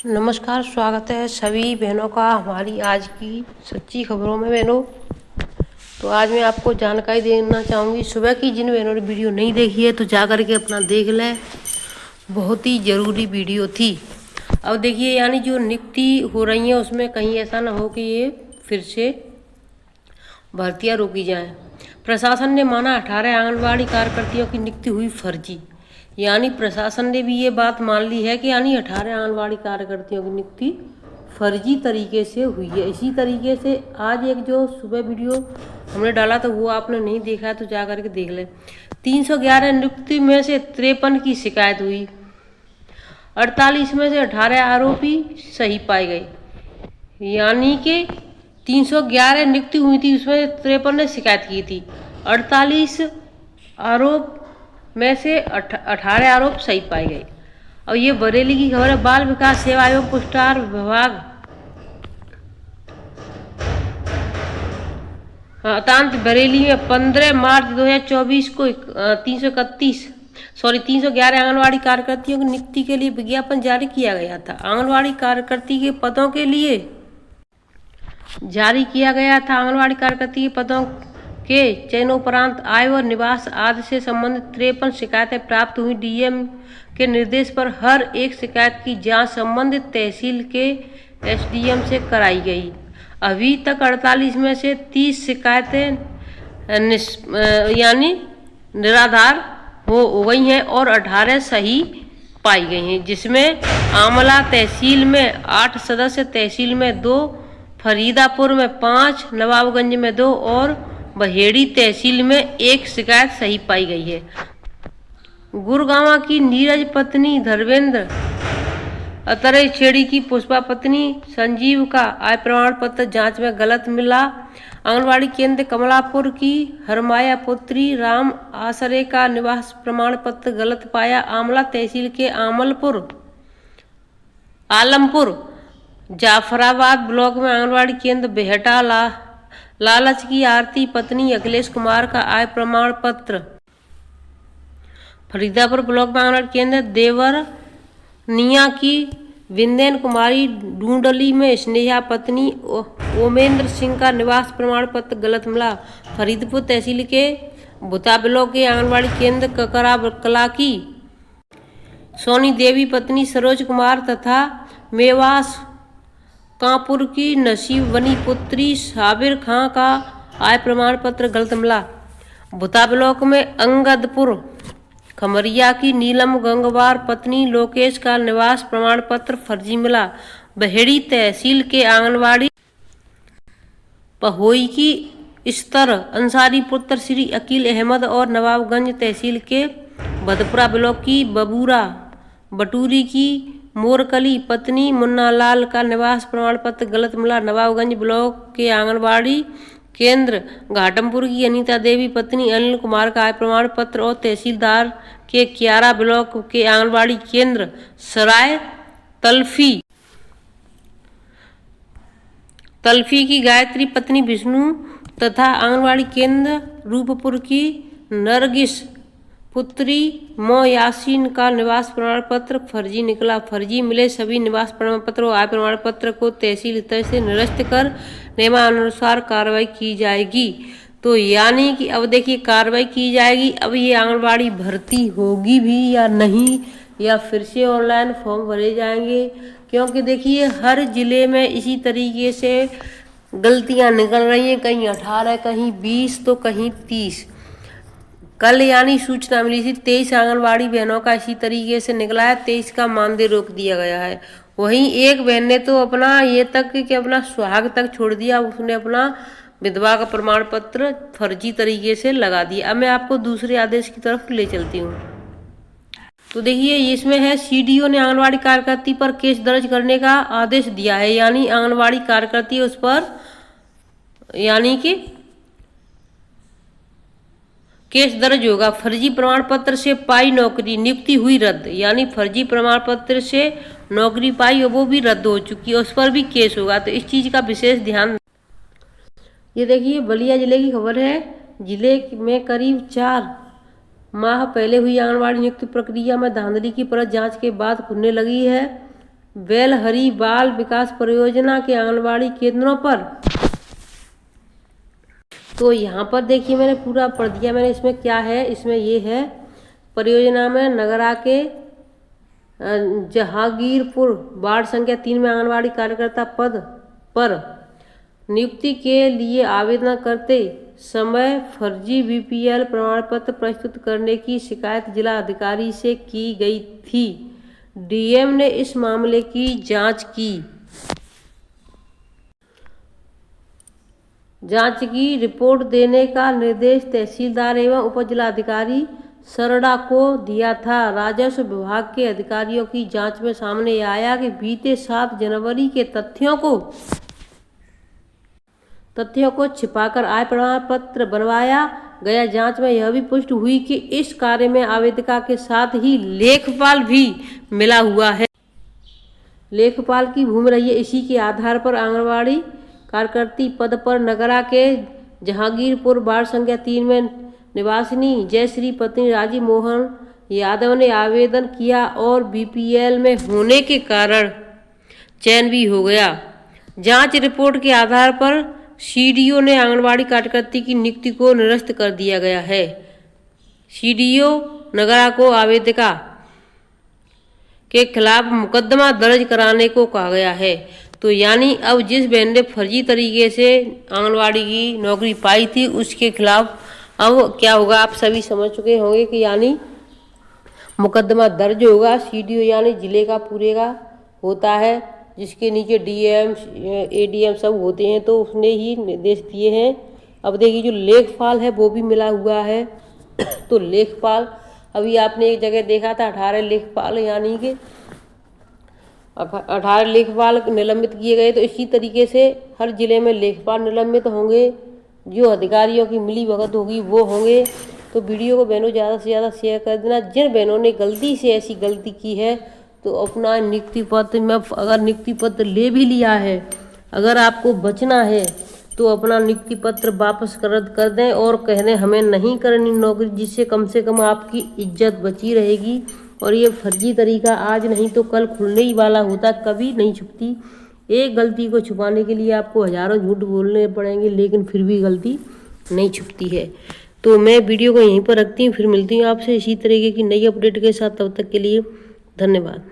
नमस्कार, स्वागत है सभी बहनों का हमारी आज की सच्ची खबरों में। बहनों, तो आज मैं आपको जानकारी देना चाहूँगी। सुबह की जिन बहनों ने वीडियो नहीं देखी है तो जा कर के अपना देख लें, बहुत ही ज़रूरी वीडियो थी। अब देखिए, यानी जो नियुक्ति हो रही है उसमें कहीं ऐसा ना हो कि ये फिर से भर्तियाँ रोकी जाएँ। प्रशासन ने माना 18 आंगनबाड़ी कार्यकर्तियों की नियुक्ति हुई फर्जी। यानी प्रशासन ने भी ये बात मान ली है कि यानी 18 आंगनबाड़ी कार्यकर्तियों की नियुक्ति फर्जी तरीके से हुई है। इसी तरीके से आज एक जो सुबह वीडियो हमने डाला था वो आपने नहीं देखा है तो जा करके देख लें। 311 नियुक्ति में से 53 की शिकायत हुई, 48 में से 18 आरोपी सही पाए गए। यानी कि 311 नियुक्ति हुई थी, उसमें 53 ने शिकायत की थी, 48 आरोप में से 18 आरोप सही पाए गए। और ये बरेली की खबर है। बाल विकास सेवा आयोग पुरस्कार विभाग तांत बरेली में 15 मार्च 2024 को 311 आंगनवाड़ी कार्यकर्तियों की नियुक्ति के लिए विज्ञापन जारी किया गया था। आंगनवाड़ी कार्यकर्ती के पदों के लिए जारी किया गया था। आंगनवाड़ी कार्यकर्ती के पदों के चयनोपरांत आय व निवास आदि से संबंधित 53 शिकायतें प्राप्त हुई। डीएम के निर्देश पर हर एक शिकायत की जांच संबंधित तहसील के एसडीएम से कराई गई। अभी तक 48 में से 30 शिकायतें यानी निराधार हो गई हैं और 18 सही पाई गई हैं, जिसमें आमला तहसील में 8 सदस्य, तहसील में 2, फरीदापुर में 5, नवाबगंज में 2 और बहेड़ी तहसील में 1 शिकायत सही पाई गई है। गुरगांव की नीरज पत्नी धर्मेंद्र, अतरे छेड़ी की पुष्पा पत्नी संजीव का आय प्रमाण पत्र जांच में गलत मिला। आंगनवाड़ी केंद्र कमलापुर की हरमाया पुत्री राम आसरे का निवास प्रमाण पत्र गलत पाया। आमला तहसील के आलमपुर जाफराबाद ब्लॉक में आंगनवाड़ी केंद्र बेहटा लालच की आरती पत्नी अखिलेश कुमार का आय प्रमाण पत्र। फरीदापुर ब्लॉक में आंगनवाड़ी केंद्र देवरनिया की विंदेन कुमारी ढूंढली में स्नेहा पत्नी ओमेंद्र सिंह का निवास प्रमाण पत्र गलत मिला। फरीदपुर तहसील के भुता ब्लॉक के आंगनवाड़ी केंद्र ककरा कला की सोनी देवी पत्नी सरोज कुमार तथा मेवास कांपुर की नसीब बनी पुत्री साबिर खां का आय प्रमाण पत्र गलत मिला। भुता ब्लॉक में अंगदपुर खमरिया की नीलम गंगवार पत्नी लोकेश का निवास प्रमाण पत्र फर्जी मिला। बहेड़ी तहसील के आंगनवाड़ी पहोई की स्तर अंसारी पुत्र श्री अकील अहमद और नवाबगंज तहसील के भदपुरा ब्लॉक की बबूरा बटूरी की मोरकली पत्नी मुन्नालाल का निवास प्रमाण पत्र गलत मिला। नवाबगंज ब्लॉक के आंगनवाड़ी केंद्र घाटमपुर की अनीता देवी पत्नी अनिल कुमार का आय प्रमाण पत्र और तहसीलदार के क्यारा ब्लॉक के आंगनवाड़ी केंद्र सराय तल्फी की गायत्री पत्नी विष्णु तथा आंगनवाड़ी केंद्र रूपपुर की नरगिस पुत्री मो यासीन का निवास प्रमाण पत्र फर्जी निकला। फर्जी मिले सभी निवास प्रमाण पत्र और आय प्रमाण पत्र को तहसील स्तर से निरस्त कर नियमानुसार कार्रवाई की जाएगी। तो यानी कि अब देखिए कार्रवाई की जाएगी। अब ये आंगनबाड़ी भर्ती होगी भी या नहीं, या फिर से ऑनलाइन फॉर्म भरे जाएंगे, क्योंकि देखिए हर जिले में इसी तरीके से गलतियां निकल रही हैं, कहीं 18, कहीं 20 तो कहीं 30। कल यानी सूचना मिली थी 23 आंगनबाड़ी बहनों का इसी तरीके से निकला है, 23 का मानदेय रोक दिया गया है। वहीं एक बहन ने तो अपना ये तक कि अपना सुहाग तक छोड़ दिया, उसने अपना विधवा का प्रमाण पत्र फर्जी तरीके से लगा दिया। अब मैं आपको दूसरे आदेश की तरफ ले चलती हूँ। तो देखिए इसमें है सीडीओ ने आंगनबाड़ी कार्यकर्ती पर केस दर्ज करने का आदेश दिया है। यानी आंगनबाड़ी कार्यकर्ती उस पर यानी कि केस दर्ज होगा। फर्जी प्रमाण पत्र से पाई नौकरी, नियुक्ति हुई रद्द। यानी फर्जी प्रमाण पत्र से नौकरी पाई और वो भी रद्द हो चुकी है, उस पर भी केस होगा। तो इस चीज़ का विशेष ध्यान। ये देखिए बलिया जिले की खबर है। जिले में करीब 4 माह पहले हुई आंगनबाड़ी नियुक्ति प्रक्रिया में धांधली की परत जांच के बाद खुलने लगी है। बेलहरी बाल विकास परियोजना के आंगनबाड़ी केंद्रों पर। तो यहाँ पर देखिए मैंने पूरा पढ़ दिया मैंने, इसमें क्या है, इसमें ये है परियोजना में नगरा के जहांगीरपुर वार्ड संख्या 3 में आंगनबाड़ी कार्यकर्ता पद पर नियुक्ति के लिए आवेदन करते समय फर्जी बीपीएल प्रमाण पत्र प्रस्तुत करने की शिकायत जिला अधिकारी से की गई थी। डीएम ने इस मामले की जांच की रिपोर्ट देने का निर्देश तहसीलदार एवं उपजिलाधिकारी सरड़ा को दिया था। राजस्व विभाग के अधिकारियों की जांच में सामने आया कि बीते 7 जनवरी के तथ्यों को छिपाकर आय प्रमाण पत्र बनवाया गया। जांच में यह भी पुष्टि हुई कि इस कार्य में आवेदिका के साथ ही लेखपाल भी मिला हुआ है। लेखपाल की भूमि रही है। इसी के आधार पर आंगनबाड़ी कार्यकर्ती पद पर नगरा के जहांगीरपुर वार्ड संख्या 3 में निवासिनी जयश्री पत्नी राजीव मोहन यादव ने आवेदन किया और बीपीएल में होने के कारण चयन भी हो गया। जांच रिपोर्ट के आधार पर सीडीओ ने आंगनबाड़ी कार्यकर्ती की नियुक्ति को निरस्त कर दिया गया है। सीडीओ नगरा को आवेदिका के खिलाफ मुकदमा दर्ज कराने को कहा गया है। तो यानी अब जिस बहन ने फर्जी तरीके से आंगनबाड़ी की नौकरी पाई थी उसके खिलाफ अब क्या होगा, आप सभी समझ चुके होंगे कि यानी मुकदमा दर्ज होगा। सीडीओ यानी जिले का पूरे का होता है, जिसके नीचे डीएम एडीएम सब होते हैं, तो उसने ही निर्देश दिए हैं। अब देखिए जो लेखपाल है वो भी मिला हुआ है। तो लेखपाल अभी आपने एक जगह देखा था 18 लेखपाल यानी कि 18 लेखपाल निलंबित किए गए। तो इसी तरीके से हर जिले में लेखपाल निलंबित होंगे, जो अधिकारियों की मिली भगत होगी वो होंगे। तो वीडियो को बहनों ज़्यादा से ज़्यादा शेयर कर देना। जिन बहनों ने गलती से ऐसी गलती की है तो अपना नियुक्ति पत्र में अगर नियुक्ति पत्र ले भी लिया है, अगर आपको बचना है तो अपना नियुक्ति पत्र वापस रद्द कर दें और कह दें हमें नहीं करनी नौकरी, जिससे कम से कम आपकी इज्जत बची रहेगी। और ये फर्जी तरीका आज नहीं तो कल खुलने ही वाला होता, कभी नहीं छुपती। एक गलती को छुपाने के लिए आपको हजारों झूठ बोलने पड़ेंगे, लेकिन फिर भी गलती नहीं छुपती है। तो मैं वीडियो को यहीं पर रखती हूँ, फिर मिलती हूँ आपसे इसी तरीके की नई अपडेट के साथ। तब तक के लिए धन्यवाद।